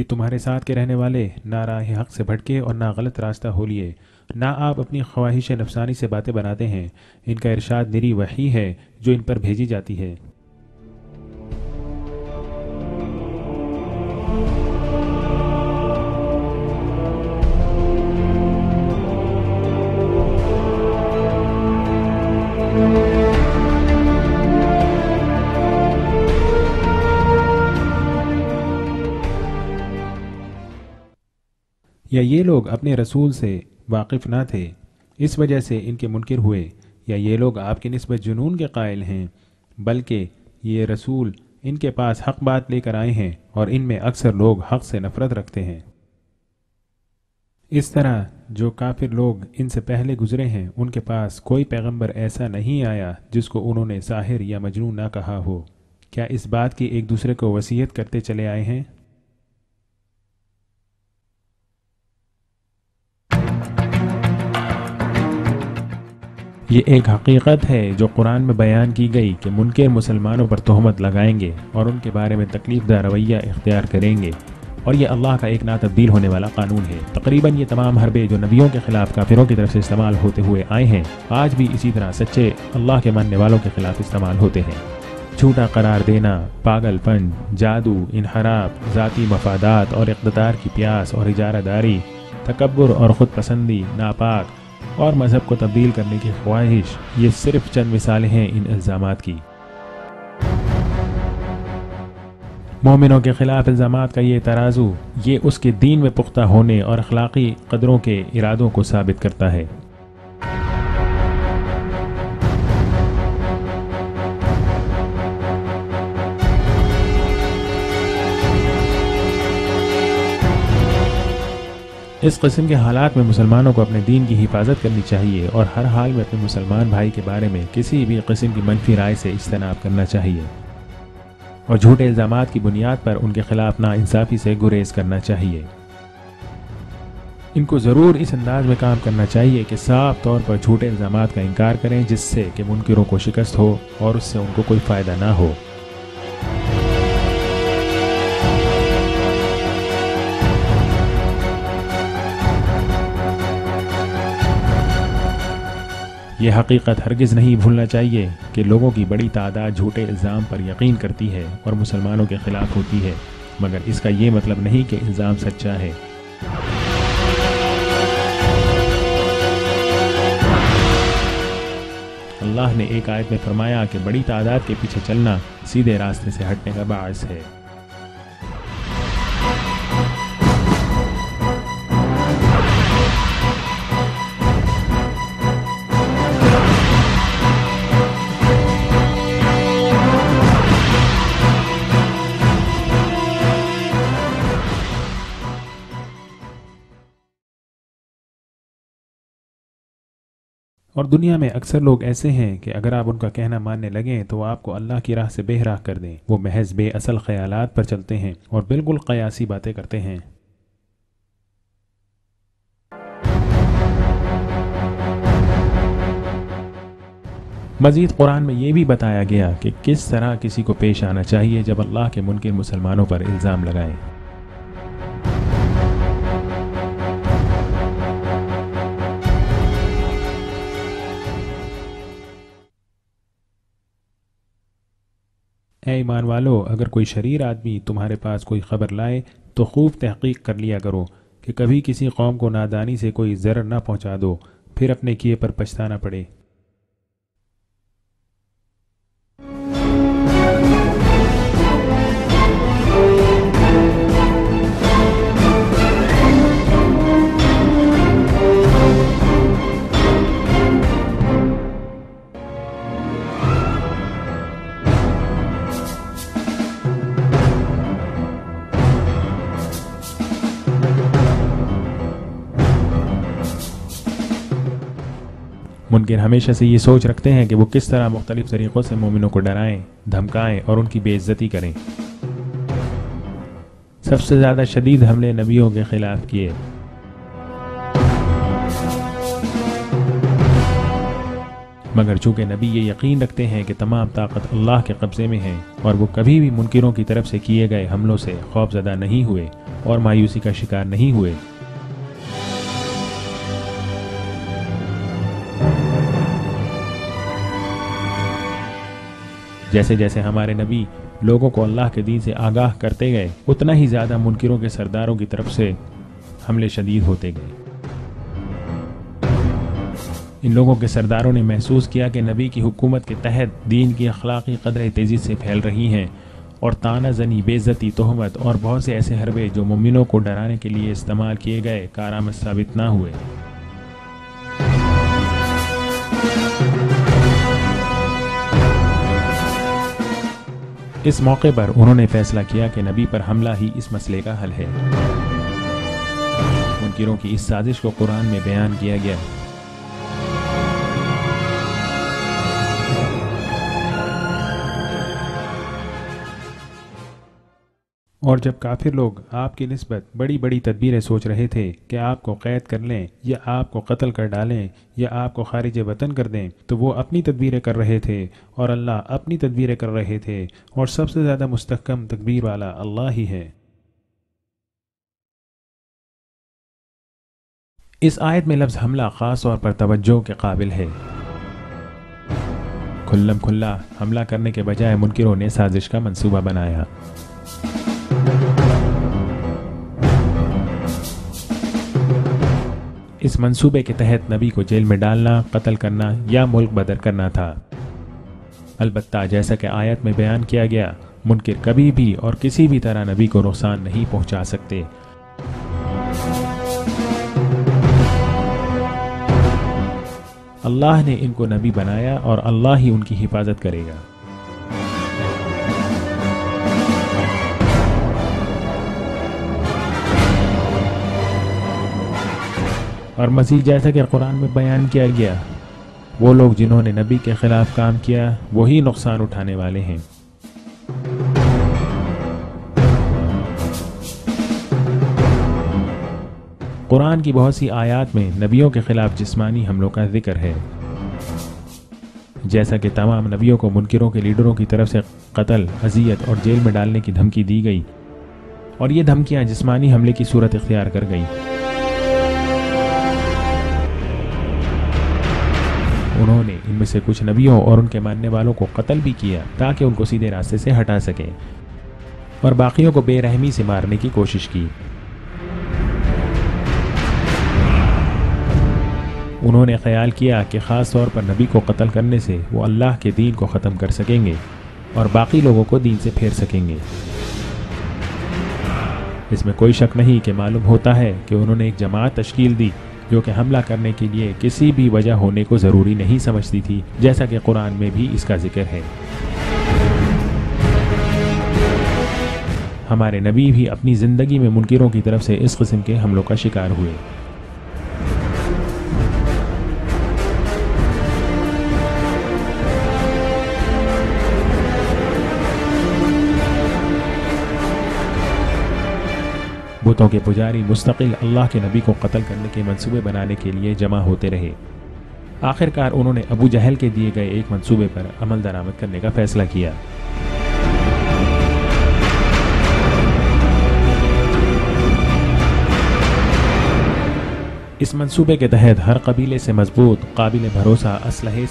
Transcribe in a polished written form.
یہ تمہارے ساتھ کے رہنے والے نہ راہ حق سے بھٹکے اور نہ غلط راستہ ہو لیے، نہ آپ اپنی خواہش نفسانی سے باتیں بناتے ہیں۔ ان کا ارشاد نری وحی ہے جو ان پر بھیجی جاتی ہے۔ یا یہ لوگ اپنے رسول سے واقف نہ تھے، اس وجہ سے ان کے منکر ہوئے، یا یہ لوگ آپ کی نسبت جنون کے قائل ہیں، بلکہ یہ رسول ان کے پاس حق بات لے کر آئے ہیں اور ان میں اکثر لوگ حق سے نفرت رکھتے ہیں۔ اس طرح جو کافر لوگ ان سے پہلے گزرے ہیں ان کے پاس کوئی پیغمبر ایسا نہیں آیا جس کو انہوں نے ساحر یا مجنون نہ کہا ہو۔ کیا اس بات کی ایک دوسرے کو وصیت کرتے چلے آئے ہیں؟ یہ ایک حقیقت ہے جو قرآن میں بیان کی گئی کہ منکر مسلمانوں پر تہمت لگائیں گے اور ان کے بارے میں تکلیف دہ رویہ اختیار کریں گے، اور یہ اللہ کا ایک نا تبدیل ہونے والا قانون ہے۔ تقریباً یہ تمام حربے جو نبیوں کے خلاف کافروں کی طرف سے استعمال ہوتے ہوئے آئے ہیں، آج بھی اسی طرح سچے اللہ کے ماننے والوں کے خلاف استعمال ہوتے ہیں۔ جھوٹا قرار دینا، پاگل پن، جادو، انحراف، ذاتی مفادات اور اقتدار کی پیاس اور اجارہ داری، تکبر اور خود پسندی، ناپاک اور مذہب کو تبدیل کرنے کی خواہش، یہ صرف چند مثالیں ہیں ان الزامات کی۔ مومنوں کے خلاف الزامات کا یہ ترازو، یہ اس کے دین میں پختہ ہونے اور اخلاقی قدروں کے ارادوں کو ثابت کرتا ہے۔ اس قسم کے حالات میں مسلمانوں کو اپنے دین کی حفاظت کرنی چاہیے اور ہر حال میں اپنے مسلمان بھائی کے بارے میں کسی بھی قسم کی منفی رائے سے اجتناب کرنا چاہیے، اور جھوٹے الزامات کی بنیاد پر ان کے خلاف ناانصافی سے گریز کرنا چاہیے۔ ان کو ضرور اس انداز میں کام کرنا چاہیے کہ صاف طور پر جھوٹے الزامات کا انکار کریں، جس سے کہ منکروں کو شکست ہو اور اس سے ان کو کوئی فائدہ نہ ہو۔ یہ حقیقت ہرگز نہیں بھولنا چاہیے کہ لوگوں کی بڑی تعداد جھوٹے الزام پر یقین کرتی ہے اور مسلمانوں کے خلاف ہوتی ہے، مگر اس کا یہ مطلب نہیں کہ الزام سچا ہے۔ اللہ نے ایک آیت میں فرمایا کہ بڑی تعداد کے پیچھے چلنا سیدھے راستے سے ہٹنے کا باعث ہے۔ اور دنیا میں اکثر لوگ ایسے ہیں کہ اگر آپ ان کا کہنا ماننے لگیں تو وہ آپ کو اللہ کی راہ سے بے راہ کر دیں۔ وہ محض بے اصل خیالات پر چلتے ہیں اور بالکل قیاسی باتیں کرتے ہیں۔ مزید قرآن میں یہ بھی بتایا گیا کہ کس طرح کسی کو پیش آنا چاہیے جب اللہ کے منکر مسلمانوں پر الزام لگائیں۔ اے ایمان والو، اگر کوئی شریر آدمی تمہارے پاس کوئی خبر لائے تو خوب تحقیق کر لیا کرو کہ کبھی کسی قوم کو نادانی سے کوئی ضرر نہ پہنچا دو، پھر اپنے کیے پر پچھتانا پڑے۔ منکر ہمیشہ سے یہ سوچ رکھتے ہیں کہ وہ کس طرح مختلف طریقوں سے مومنوں کو ڈرائیں، دھمکائیں اور ان کی بے عزتی کریں۔ سب سے زیادہ شدید حملے نبیوں کے خلاف کیے۔ مگر چونکہ نبی یہ یقین رکھتے ہیں کہ تمام طاقت اللہ کے قبضے میں ہے اور وہ کبھی بھی منکروں کی طرف سے کیے گئے حملوں سے خوف زدہ نہیں ہوئے اور مایوسی کا شکار نہیں ہوئے۔ جیسے جیسے ہمارے نبی لوگوں کو اللہ کے دین سے آگاہ کرتے گئے، اتنا ہی زیادہ منکروں کے سرداروں کی طرف سے حملے شدید ہوتے گئے۔ ان لوگوں کے سرداروں نے محسوس کیا کہ نبی کی حکومت کے تحت دین کی اخلاقی قدریں تیزی سے پھیل رہی ہیں اور طعنہ زنی، بے عزتی، تہمت اور بہت سے ایسے حربے جو مومنوں کو ڈرانے کے لیے استعمال کیے گئے کارآمد ثابت نہ ہوئے۔ اس موقع پر انہوں نے فیصلہ کیا کہ نبی پر حملہ ہی اس مسئلے کا حل ہے۔ منکروں کی اس سازش کو قرآن میں بیان کیا گیا۔ اور جب کافر لوگ آپ کی نسبت بڑی بڑی تدبیریں سوچ رہے تھے کہ آپ کو قید کر لیں یا آپ کو قتل کر ڈالیں یا آپ کو خارج وطن کر دیں، تو وہ اپنی تدبیریں کر رہے تھے اور اللہ اپنی تدبیریں کر رہے تھے، اور سب سے زیادہ مستحکم تدبیر والا اللہ ہی ہے۔ اس آیت میں لفظ حملہ خاص طور پر توجہ کے قابل ہے۔ کھلم کھلا حملہ کرنے کے بجائے منکروں نے سازش کا منصوبہ بنایا۔ اس منصوبے کے تحت نبی کو جیل میں ڈالنا، قتل کرنا یا ملک بدر کرنا تھا۔ البتہ جیسا کہ آیت میں بیان کیا گیا، منکر کبھی بھی اور کسی بھی طرح نبی کو نقصان نہیں پہنچا سکتے۔ اللہ نے ان کو نبی بنایا اور اللہ ہی ان کی حفاظت کرے گا۔ اور مزید جیسا کہ قرآن میں بیان کیا گیا، وہ لوگ جنہوں نے نبی کے خلاف کام کیا وہی نقصان اٹھانے والے ہیں۔ قرآن کی بہت سی آیات میں نبیوں کے خلاف جسمانی حملوں کا ذکر ہے، جیسا کہ تمام نبیوں کو منکروں کے لیڈروں کی طرف سے قتل، اذیت اور جیل میں ڈالنے کی دھمکی دی گئی، اور یہ دھمکیاں جسمانی حملے کی صورت اختیار کر گئیں۔ انہوں نے ان میں سے کچھ نبیوں اور ان کے ماننے والوں کو قتل بھی کیا تاکہ ان کو سیدھے راستے سے ہٹا سکیں، اور باقیوں کو بے رحمی سے مارنے کی کوشش کی۔ انہوں نے خیال کیا کہ خاص طور پر نبی کو قتل کرنے سے وہ اللہ کے دین کو ختم کر سکیں گے اور باقی لوگوں کو دین سے پھیر سکیں گے۔ اس میں کوئی شک نہیں کہ معلوم ہوتا ہے کہ انہوں نے ایک جماعت تشکیل دی جو کہ حملہ کرنے کے لیے کسی بھی وجہ ہونے کو ضروری نہیں سمجھتی تھی، جیسا کہ قرآن میں بھی اس کا ذکر ہے۔ ہمارے نبی بھی اپنی زندگی میں منکروں کی طرف سے اس قسم کے حملوں کا شکار ہوئے۔ بتوں کے پجاری مستقل اللہ کے نبی کو قتل کرنے کے منصوبے بنانے کے لیے جمع ہوتے رہے۔ آخر کار انہوں نے ابو جہل کے دیے گئے ایک منصوبے پر عمل درآمد کرنے کا فیصلہ کیا۔ اس منصوبے کے تحت ہر قبیلے سے مضبوط، قابل بھروسہ اسلحے سے